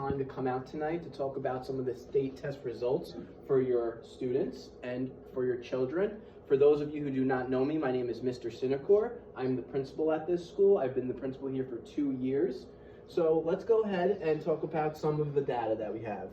time to come out tonight to talk about some of the state test results for your students and for your children. For those of you who do not know me, my name is Mr. Sinacor. I'm the principal at this school. I've been the principal here for 2 years. So let's go ahead and talk about some of the data that we have.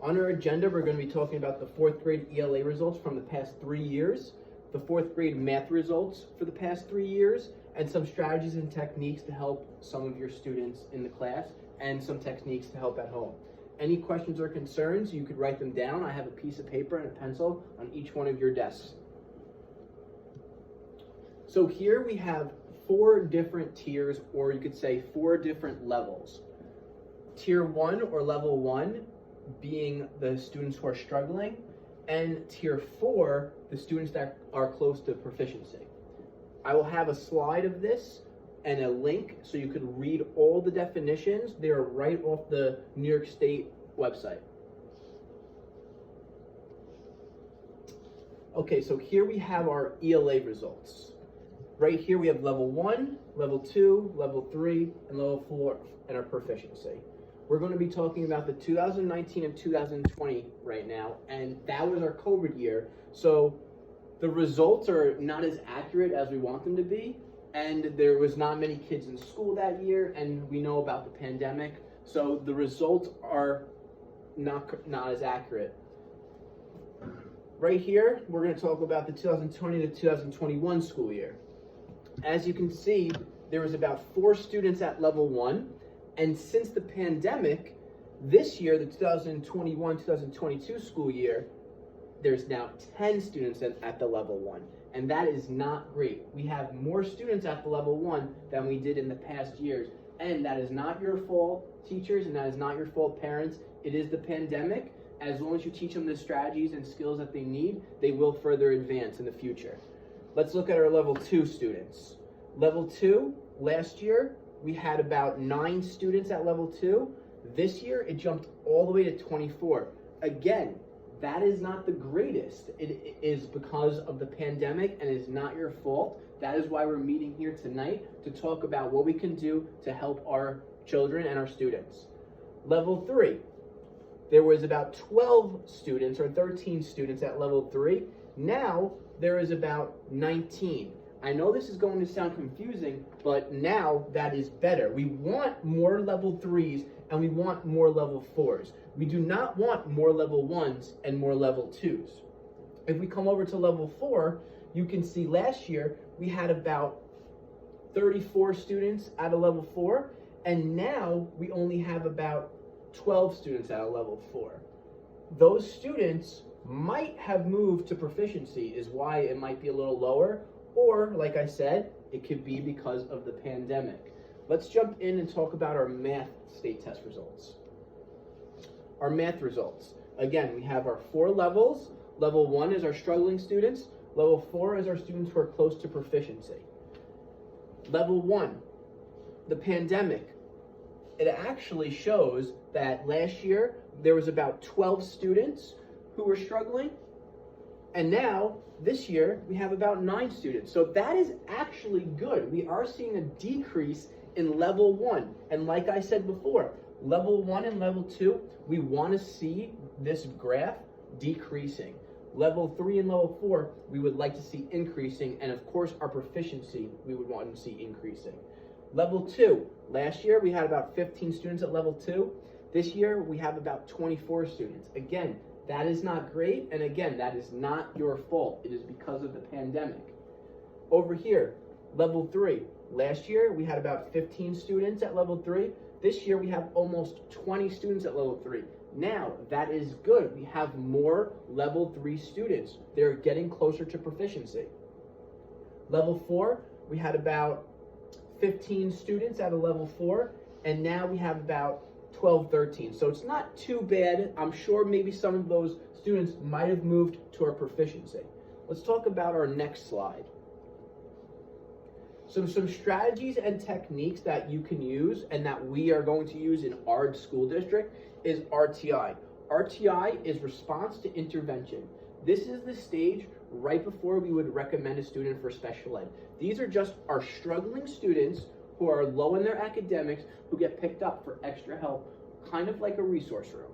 On our agenda, we're going to be talking about the 4th grade ELA results from the past 3 years, the 4th grade math results for the past 3 years, and some strategies and techniques to help some of your students in the class, and some techniques to help at home. Any questions or concerns, you could write them down. I have a piece of paper and a pencil on each one of your desks. So here we have 4 different tiers, or you could say 4 different levels. Tier 1 or level 1 being the students who are struggling, and tier 4, the students that are close to proficiency. I will have a slide of this and a link so you could read all the definitions. They are right off the New York State website. Okay, so here we have our ELA results. Right here we have level 1, level 2, level 3, and level 4, and our proficiency. We're going to be talking about the 2019 and 2020 right now, and that was our COVID year. So the results are not as accurate as we want them to be, and there was not many kids in school that year, and we know about the pandemic, so the results are not as accurate. Right here, we're going to talk about the 2020 to 2021 school year. As you can see, there was about 4 students at level 1, and since the pandemic, this year, the 2021-2022 school year, there's now 10 students at the level 1, and that is not great. We have more students at the level 1 than we did in the past years, and that is not your fault, teachers, and that is not your fault, parents. It is the pandemic. As long as you teach them the strategies and skills that they need, they will further advance in the future. Let's look at our level 2 students. Level 2, last year, we had about 9 students at level 2. This year, it jumped all the way to 24. Again, that is not the greatest. It is because of the pandemic, and it is not your fault. That is why we're meeting here tonight, to talk about what we can do to help our children and our students. Level 3, there was about 12 students or 13 students at level 3. Now there is about 19. I know this is going to sound confusing, but now that is better. We want more level 3s and we want more level 4s. We do not want more level 1s and more level 2s. If we come over to level 4, you can see last year we had about 34 students at a level 4, and now we only have about 12 students at a level 4. Those students might have moved to proficiency, is why it might be a little lower, or like I said, it could be because of the pandemic. Let's jump in and talk about our math state test results. Our math results. Again, we have our 4 levels. Level 1 is our struggling students. Level 4 is our students who are close to proficiency. Level 1, the pandemic. It actually shows that last year there was about 12 students who were struggling, and now this year we have about 9 students. So that is actually good. We are seeing a decrease in level 1, and like I said before, level 1 and level 2, we want to see this graph decreasing. Level 3 and level 4, we would like to see increasing, and of course our proficiency we would want to see increasing. Level 2, last year we had about 15 students at level 2. This year we have about 24 students. Again, that is not great, and again, that is not your fault. It is because of the pandemic. Over here, level 3, last year we had about 15 students at level 3. This year we have almost 20 students at level 3. Now, that is good. We have more level 3 students. They're getting closer to proficiency. Level 4, we had about 15 students at a level 4, and now we have about 12, 13. So it's not too bad. I'm sure maybe some of those students might have moved to our proficiency. Let's talk about our next slide. So some strategies and techniques that you can use and that we are going to use in our school district is RTI. RTI is response to intervention. This is the stage right before we would recommend a student for special ed. These are just our struggling students who are low in their academics who get picked up for extra help, kind of like a resource room.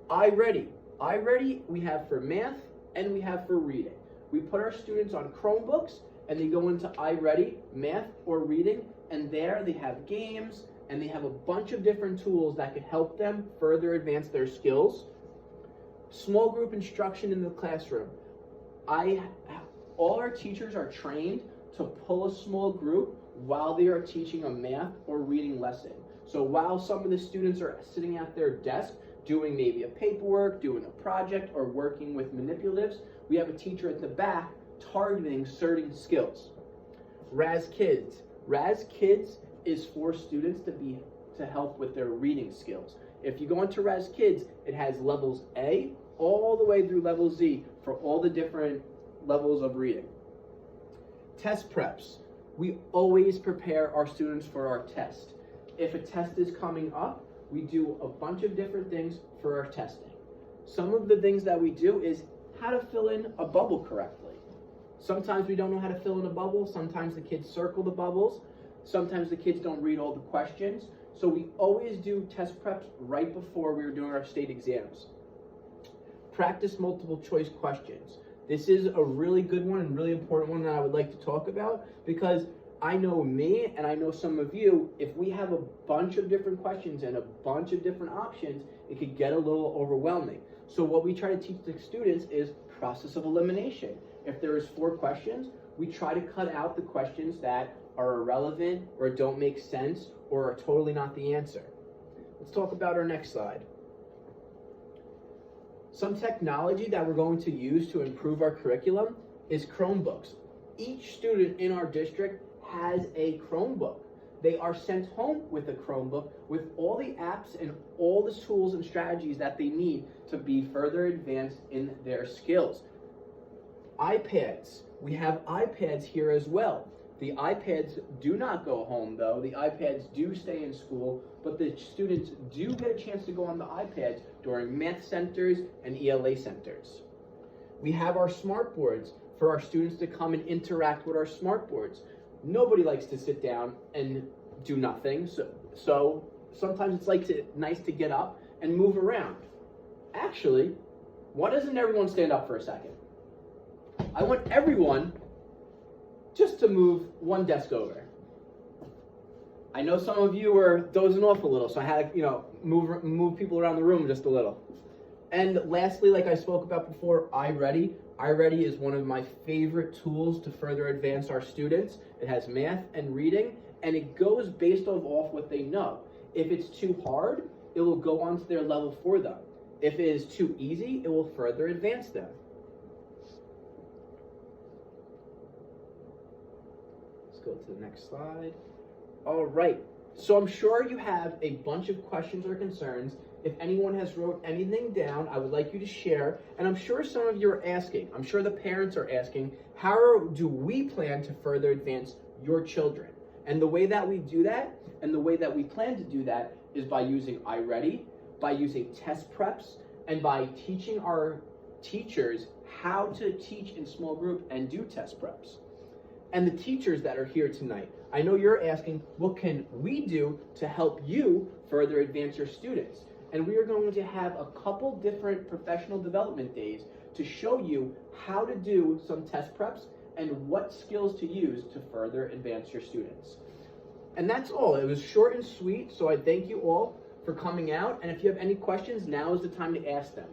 iReady we have for math and we have for reading. We put our students on Chromebooks and they go into iReady, math or reading, and there they have games and they have a bunch of different tools that can help them further advance their skills. Small group instruction in the classroom. All our teachers are trained to pull a small group while they are teaching a math or reading lesson. So while some of the students are sitting at their desk doing maybe a paperwork, doing a project, or working with manipulatives, we have a teacher at the back targeting certain skills. Raz Kids. Raz Kids is for students to help with their reading skills. If you go into Raz Kids, it has levels A all the way through level Z for all the different levels of reading. Test preps. We always prepare our students for our test. If a test is coming up, we do a bunch of different things for our testing. Some of the things that we do is how to fill in a bubble correctly. Sometimes we don't know how to fill in a bubble. Sometimes the kids circle the bubbles. Sometimes the kids don't read all the questions. So we always do test preps right before we were doing our state exams. Practice multiple choice questions. This is a really good one and really important one that I would like to talk about, because I know me and I know some of you, if we have a bunch of different questions and a bunch of different options, it could get a little overwhelming. So what we try to teach the students is process of elimination. If there is 4 questions, we try to cut out the questions that are irrelevant or don't make sense or are totally not the answer. Let's talk about our next slide. Some technology that we're going to use to improve our curriculum is Chromebooks. Each student in our district has a Chromebook. They are sent home with a Chromebook with all the apps and all the tools and strategies that they need to be further advanced in their skills. iPads. We have iPads here as well. The iPads do not go home though. The iPads do stay in school, but the students do get a chance to go on the iPads during math centers and ELA centers. We have our smart boards for our students to come and interact with our smart boards. Nobody likes to sit down and do nothing, so sometimes it's nice to get up and move around. Actually, why doesn't everyone stand up for a second? I want everyone just to move one desk over. I know some of you were dozing off a little, so I had to, move people around the room just a little. And lastly, like I spoke about before, iReady. iReady is one of my favorite tools to further advance our students. It has math and reading, and it goes based off what they know. If it's too hard, it will go on to their level for them. If it is too easy, it will further advance them. Let's go to the next slide. All right, so I'm sure you have a bunch of questions or concerns. If anyone has wrote anything down, I would like you to share. And I'm sure some of you are asking, I'm sure the parents are asking, how do we plan to further advance your children? And the way that we do that, and the way that we plan to do that, is by using iReady, by using test preps, and by teaching our teachers how to teach in small group and do test preps. And the teachers that are here tonight, I know you're asking, what can we do to help you further advance your students? And we are going to have a couple different professional development days to show you how to do some test preps and what skills to use to further advance your students. And that's all. It was short and sweet, so I thank you all for coming out. And if you have any questions, now is the time to ask them.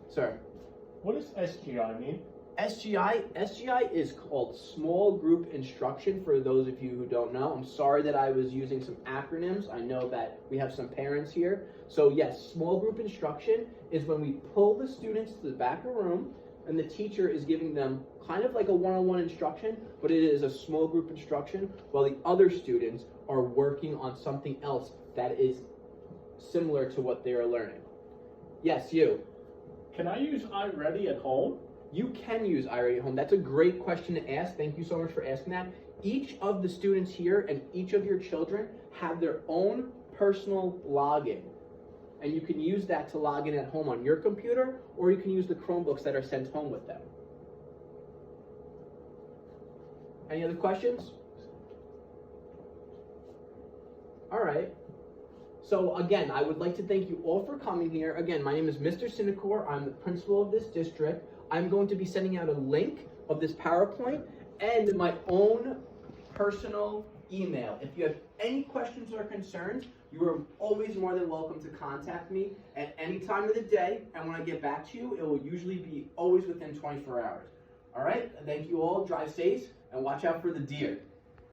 Sir? What does SGI mean? SGI is called Small Group Instruction, for those of you who don't know. I'm sorry that I was using some acronyms. I know that we have some parents here. So yes, Small Group Instruction is when we pull the students to the back of the room and the teacher is giving them kind of like a one-on-one instruction, but it is a small group instruction while the other students are working on something else that is similar to what they are learning. Yes, you. Can I use iReady at home? You can use iReady at home. That's a great question to ask. Thank you so much for asking that. Each of the students here and each of your children have their own personal login. And you can use that to log in at home on your computer, or you can use the Chromebooks that are sent home with them. Any other questions? All right. So again, I would like to thank you all for coming here. Again, my name is Mr. Sinecor. I'm the principal of this district. I'm going to be sending out a link of this PowerPoint and my own personal email. If you have any questions or concerns, you are always more than welcome to contact me at any time of the day. And when I get back to you, it will usually be always within 24 hours. All right. Thank you all. Drive safe and watch out for the deer.